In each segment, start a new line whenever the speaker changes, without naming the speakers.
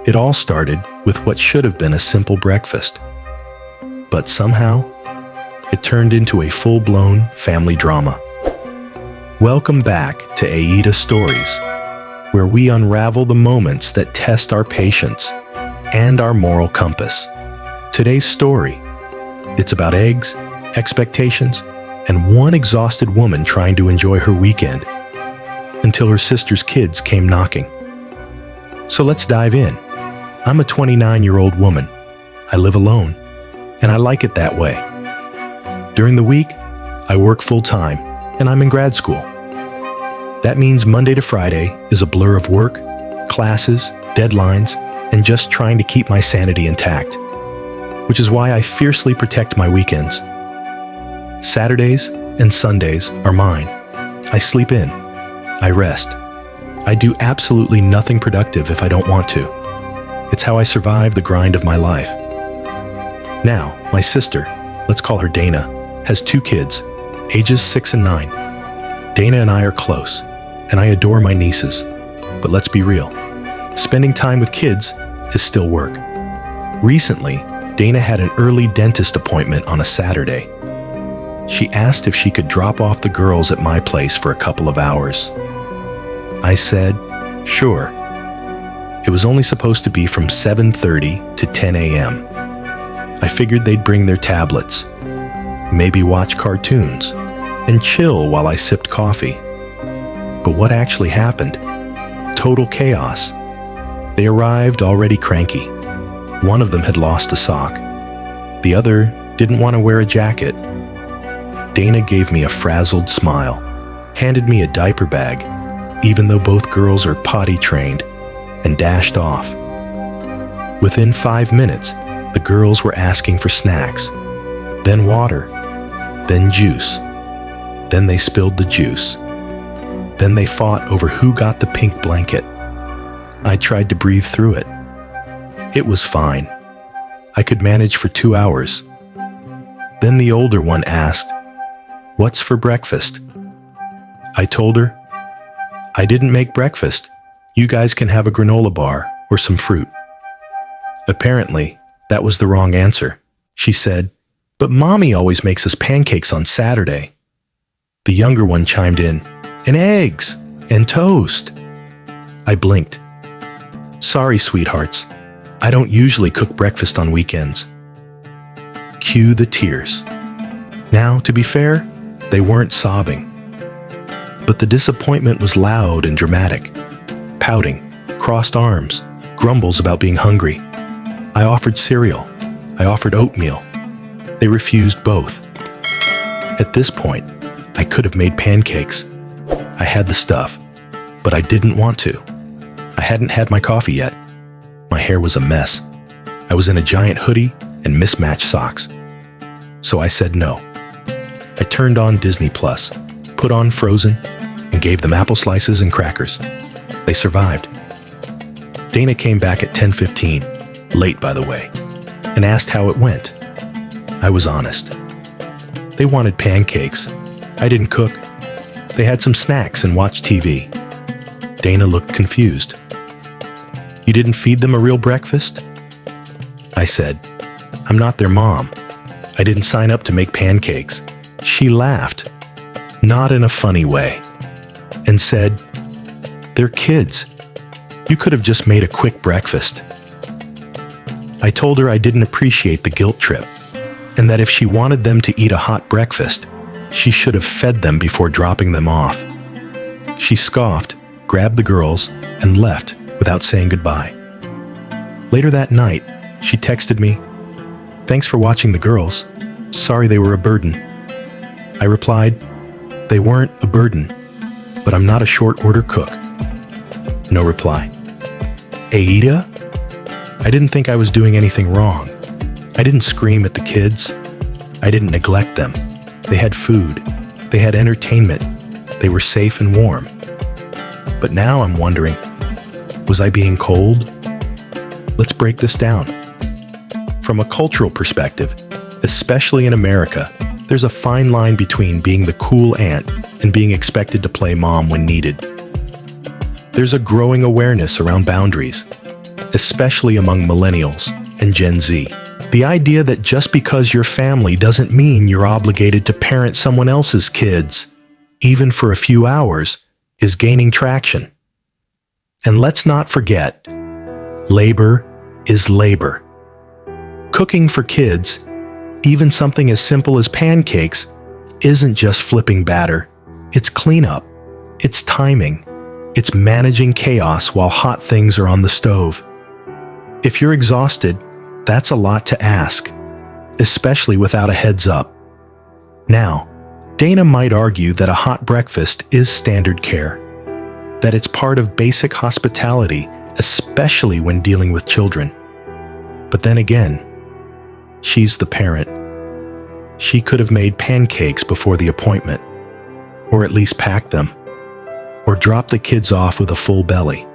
It all started with what should have been a simple breakfast. But somehow, it turned into a full-blown family drama. Welcome back to AITA Stories, where we unravel the moments that test our patience and our moral compass. Today's story, it's about eggs, expectations, and one exhausted woman trying to enjoy her weekend until her sister's kids came knocking. So let's dive in. I'm a 29-year-old woman. I live alone, and I like it that way. During the week, I work full-time, and I'm in grad school. That means Monday to Friday is a blur of work, classes, deadlines, and just trying to keep my sanity intact, which is why I fiercely protect my weekends. Saturdays and Sundays are mine. I sleep in. I rest. I do absolutely nothing productive if I don't want to. It's how I survive the grind of my life. Now, my sister, let's call her Dana, has 2 kids, ages 6 and 9. Dana and I are close, and I adore my nieces. But let's be real, spending time with kids is still work. Recently, Dana had an early dentist appointment on a Saturday. She asked if she could drop off the girls at my place for a couple of hours. I said, sure. It was only supposed to be from 7:30 to 10 a.m. I figured they'd bring their tablets, maybe watch cartoons, and chill while I sipped coffee. But what actually happened? Total chaos. They arrived already cranky. One of them had lost a sock. The other didn't want to wear a jacket. Dana gave me a frazzled smile, handed me a diaper bag, even though both girls are potty trained, and dashed off. Within 5 minutes, the girls were asking for snacks, then water, then juice. Then they spilled the juice. Then they fought over who got the pink blanket. I tried to breathe through it. It was fine. I could manage for 2 hours. Then the older one asked, "What's for breakfast?" I told her, "I didn't make breakfast. You guys can have a granola bar or some fruit." Apparently, that was the wrong answer. She said, "But Mommy always makes us pancakes on Saturday." The younger one chimed in, "And eggs, and toast." I blinked. "Sorry, sweethearts. I don't usually cook breakfast on weekends." Cue the tears. Now, to be fair, they weren't sobbing. But the disappointment was loud and dramatic. Pouting, crossed arms, grumbles about being hungry. I offered cereal. I offered oatmeal. They refused both. At this point, I could have made pancakes. I had the stuff, but I didn't want to. I hadn't had my coffee yet. My hair was a mess. I was in a giant hoodie and mismatched socks. So I said no. I turned on Disney Plus, put on Frozen, and gave them apple slices and crackers. They survived. Dana came back at 10:15, late by the way, and asked how it went. I was honest. They wanted pancakes. I didn't cook. They had some snacks and watched TV. Dana looked confused. "You didn't feed them a real breakfast?" I said, "I'm not their mom. I didn't sign up to make pancakes." She laughed, not in a funny way, and said, "They're kids. You could have just made a quick breakfast." I told her I didn't appreciate the guilt trip, and that if she wanted them to eat a hot breakfast, she should have fed them before dropping them off. She scoffed, grabbed the girls, and left without saying goodbye. Later that night, she texted me, "Thanks for watching the girls. Sorry they were a burden." I replied, "They weren't a burden, but I'm not a short order cook." No reply. AITA? I didn't think I was doing anything wrong. I didn't scream at the kids. I didn't neglect them. They had food. They had entertainment. They were safe and warm. But now I'm wondering, was I being cold? Let's break this down. From a cultural perspective, especially in America, there's a fine line between being the cool aunt and being expected to play mom when needed. There's a growing awareness around boundaries. especially among millennials and Gen Z. The idea that just because you're family doesn't mean you're obligated to parent someone else's kids, even for a few hours, is gaining traction. And let's not forget, labor is labor. Cooking for kids, even something as simple as pancakes, isn't just flipping batter. It's cleanup, it's timing, it's managing chaos while hot things are on the stove. If you're exhausted, that's a lot to ask, especially without a heads up. Now, Dana might argue that a hot breakfast is standard care, that it's part of basic hospitality, especially when dealing with children. But then again, she's the parent. She could have made pancakes before the appointment, or at least packed them, or dropped the kids off with a full belly.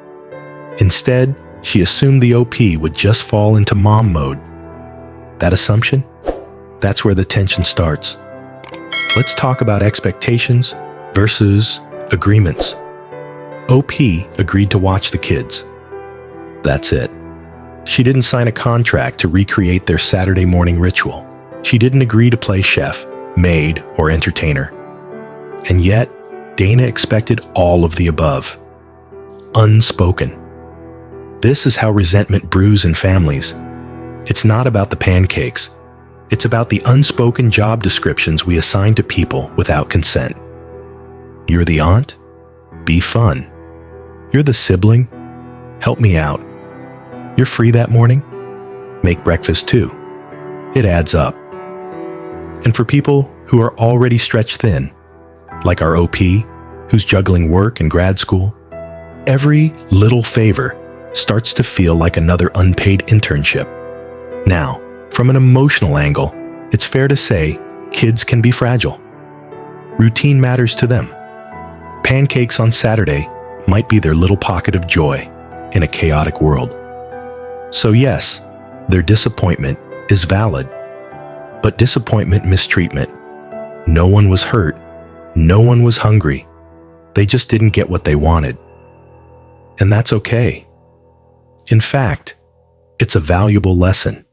Instead, she assumed the OP would just fall into mom mode. That assumption? That's where the tension starts. Let's talk about expectations versus agreements. OP agreed to watch the kids. That's it. She didn't sign a contract to recreate their Saturday morning ritual. She didn't agree to play chef, maid, or entertainer. And yet, Dana expected all of the above. Unspoken. This is how resentment brews in families. It's not about the pancakes. It's about the unspoken job descriptions we assign to people without consent. You're the aunt? Be fun. You're the sibling? Help me out. You're free that morning? Make breakfast too. It adds up. And for people who are already stretched thin, like our OP, who's juggling work and grad school, every little favor starts to feel like another unpaid internship. Now, from an emotional angle, it's fair to say kids can be fragile. Routine matters to them. Pancakes on Saturday might be their little pocket of joy in a chaotic world. So yes, their disappointment is valid. But disappointment, mistreatment. No one was hurt. No one was hungry. They just didn't get what they wanted. And that's okay. In fact, it's a valuable lesson.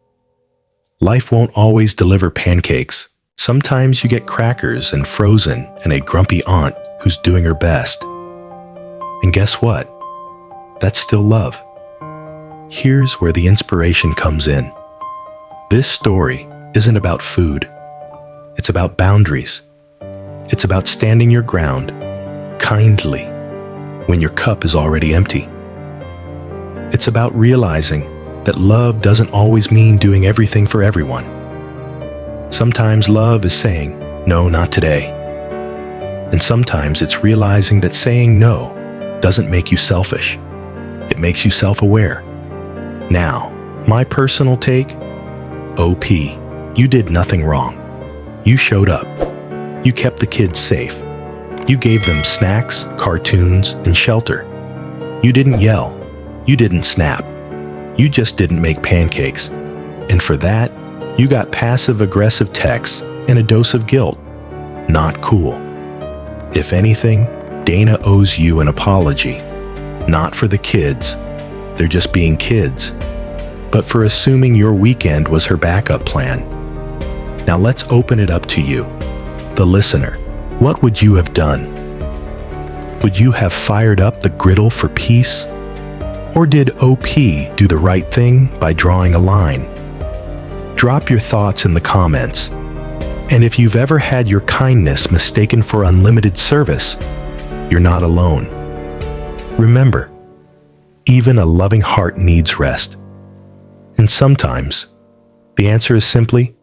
Life won't always deliver pancakes. Sometimes you get crackers and frozen and a grumpy aunt who's doing her best. And guess what? That's still love. Here's where the inspiration comes in. This story isn't about food. It's about boundaries. It's about standing your ground kindly when your cup is already empty. It's about realizing that love doesn't always mean doing everything for everyone. Sometimes love is saying, no, not today. And sometimes it's realizing that saying no doesn't make you selfish. It makes you self-aware. Now, my personal take, OP, you did nothing wrong. You showed up. You kept the kids safe. You gave them snacks, cartoons, and shelter. You didn't yell. You didn't snap. You just didn't make pancakes. And for that, you got passive-aggressive texts and a dose of guilt. Not cool. If anything, Dana owes you an apology. Not for the kids. They're just being kids. But for assuming your weekend was her backup plan. Now let's open it up to you, the listener. What would you have done? Would you have fired up the griddle for peace? Or did OP do the right thing by drawing a line? Drop your thoughts in the comments. And if you've ever had your kindness mistaken for unlimited service, you're not alone. Remember, even a loving heart needs rest. And sometimes, the answer is simply,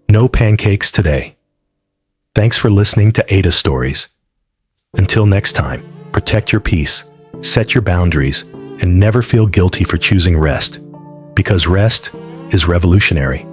no pancakes today. Thanks for listening to AITA Stories. Until next time, protect your peace, set your boundaries, and never feel guilty for choosing rest, because rest is revolutionary.